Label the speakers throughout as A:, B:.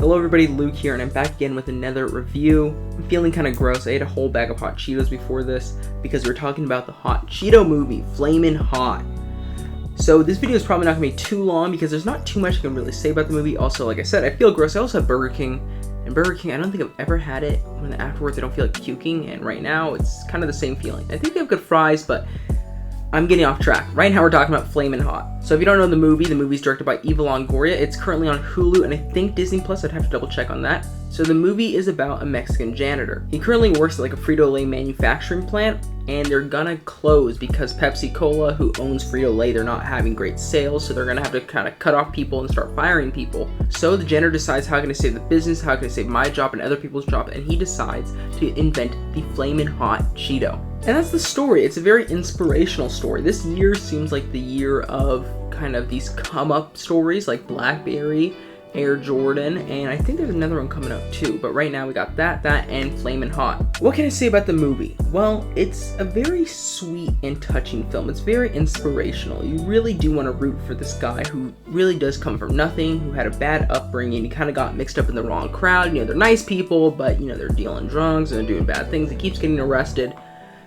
A: Hello everybody, Luke here, and I'm back again with another review. I'm feeling kind of gross. I ate a whole bag of hot Cheetos before this because we're talking about the hot Cheeto movie, Flamin Hot. So this video is probably not going to be too long because there's not too much I can really say about the movie. Also, like I said, I feel gross. I also have Burger King, and Burger King, I don't think I've ever had it when afterwards I don't feel like puking, and right now it's kind of the same feeling. I think they have good fries, but I'm getting off track. Right now we're talking about Flamin Hot. So if you don't know the movie's directed by Eva Longoria. It's currently on Hulu and I think Disney Plus. I'd have to double check on that. So the movie is about a Mexican janitor. He currently works at like a Frito-Lay manufacturing plant, and they're gonna close because Pepsi Cola, who owns Frito-Lay, they're not having great sales, so they're gonna have to kind of cut off people and start firing people. So the janitor decides, how can I save the business, how can I save my job and other people's job, and he decides to invent the Flamin Hot Cheeto. And that's the story. It's a very inspirational story. This year seems like the year of kind of these come-up stories like Blackberry, Air Jordan, and I think there's another one coming up too, but right now we got that, and Flamin Hot. What can I say about the movie? Well, it's a very sweet and touching film. It's very inspirational. You really do want to root for this guy who really does come from nothing, who had a bad upbringing. He kind of got mixed up in the wrong crowd. You know, they're nice people, but you know, they're dealing drugs and they're doing bad things. He keeps getting arrested.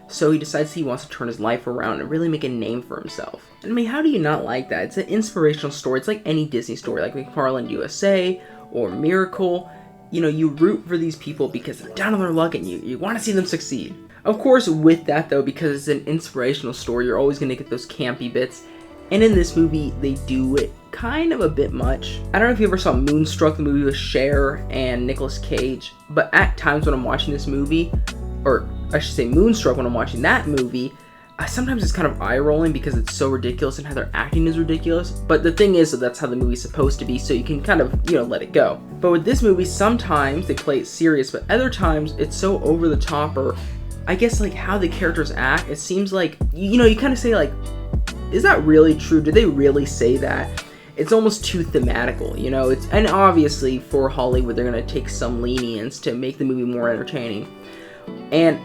A: So he decides he wants to turn his life around and really make a name for himself. I mean, how do you not like that? It's an inspirational story. It's like any Disney story, like McFarlane USA or Miracle. You know, you root for these people because they're down on their luck and you want to see them succeed. Of course, with that though, because it's an inspirational story, you're always going to get those campy bits. And in this movie, they do it kind of a bit much. I don't know if you ever saw Moonstruck, the movie with Cher and Nicolas Cage, but at times when I'm watching this movie, or I should say Moonstruck, when I'm watching that movie, sometimes it's kind of eye-rolling because it's so ridiculous and how their acting is ridiculous. But the thing is that that's how the movie's supposed to be, so you can kind of, you know, let it go. But with this movie, sometimes they play it serious, but other times it's so over the top, or I guess like how the characters act, it seems like, you know, you kind of say like, is that really true? Did they really say that? It's almost too thematical, you know? And obviously for Hollywood, they're going to take some lenience to make the movie more entertaining. And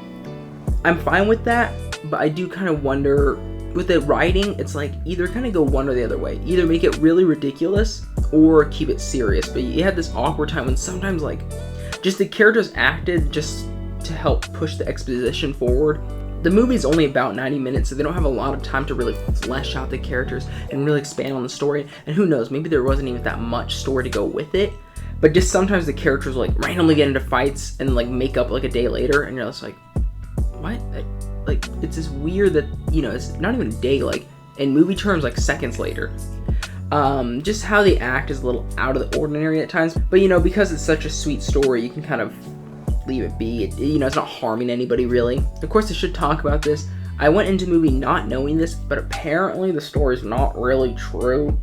A: I'm fine with that, but I do kind of wonder, with the writing, it's like either kind of go one or the other way. Either make it really ridiculous or keep it serious. But you had this awkward time when sometimes like just the characters acted just to help push the exposition forward. The movie's only about 90 minutes, so they don't have a lot of time to really flesh out the characters and really expand on the story. And who knows, maybe there wasn't even that much story to go with it. But just sometimes the characters will like randomly get into fights and like make up like a day later, and you're just like, what? Like, it's just weird that, you know, it's not even a day, like in movie terms, like seconds later. Just how they act is a little out of the ordinary at times, but you know, because it's such a sweet story, you can kind of leave it be. You know, it's not harming anybody really. Of course, I should talk about this. I went into the movie not knowing this, but apparently the story's not really true.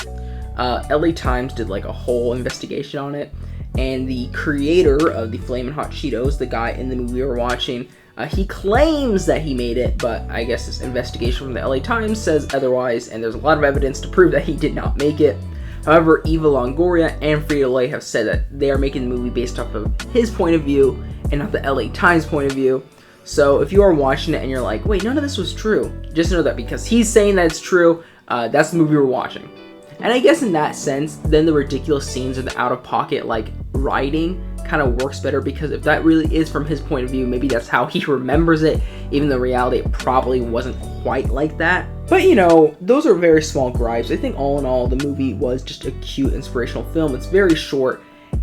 A: LA Times did like a whole investigation on it, and the creator of the Flamin Hot Cheetos, the guy in the movie we were watching, he claims that he made it, but I guess this investigation from the LA Times says otherwise, and there's a lot of evidence to prove that he did not make it. However, Eva Longoria and Frito-Lay have said that they are making the movie based off of his point of view and not the LA Times point of view. So if you are watching it and you're like, wait, none of this was true, just know that because he's saying that it's true, that's the movie we're watching. And I guess in that sense, then the ridiculous scenes or the out-of-pocket, like, writing kind of works better, because if that really is from his point of view, maybe that's how he remembers it, even though in reality it probably wasn't quite like that. But, you know, those are very small gripes. I think all in all, the movie was just a cute, inspirational film. It's very short.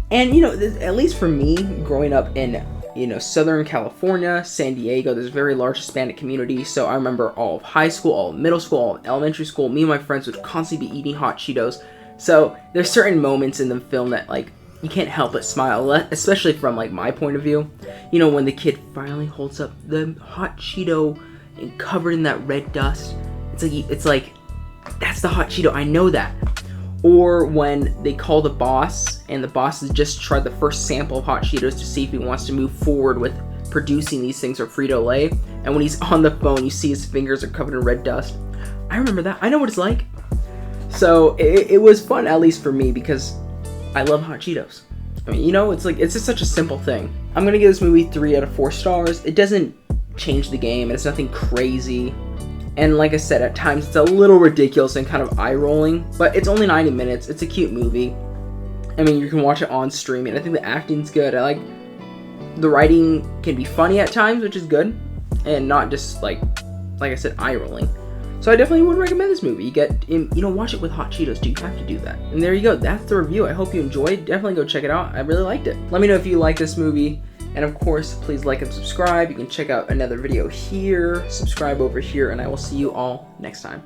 A: And, you know, at least for me, growing up in, you know, Southern California, San Diego, there's a very large Hispanic community. So I remember all of high school, all of middle school, all of elementary school, me and my friends would constantly be eating hot Cheetos. So there's certain moments in the film that, like, you can't help but smile, especially from, like, my point of view. You know, when the kid finally holds up the hot Cheeto and covered in that red dust. It's like, that's the hot Cheeto, I know that. Or when they call the boss, and the boss has just tried the first sample of hot Cheetos to see if he wants to move forward with producing these things for Frito-Lay. And when he's on the phone, you see his fingers are covered in red dust. I remember that. I know what it's like. So it was fun, at least for me, because I love hot Cheetos. I mean, you know, it's just such a simple thing. I'm gonna give this movie 3 out of 4 stars. It doesn't change the game, and it's nothing crazy. And like I said, at times it's a little ridiculous and kind of eye-rolling, but it's only 90 minutes. It's a cute movie. I mean, you can watch it on streaming. I think the acting's good. I like the writing can be funny at times, which is good, and not just like I said, eye rolling. So I definitely would recommend this movie. Watch it with hot Cheetos. Do you have to do that? And there you go. That's the review. I hope you enjoyed. Definitely go check it out. I really liked it. Let me know if you like this movie. And of course, please like and subscribe. You can check out another video here, subscribe over here, and I will see you all next time.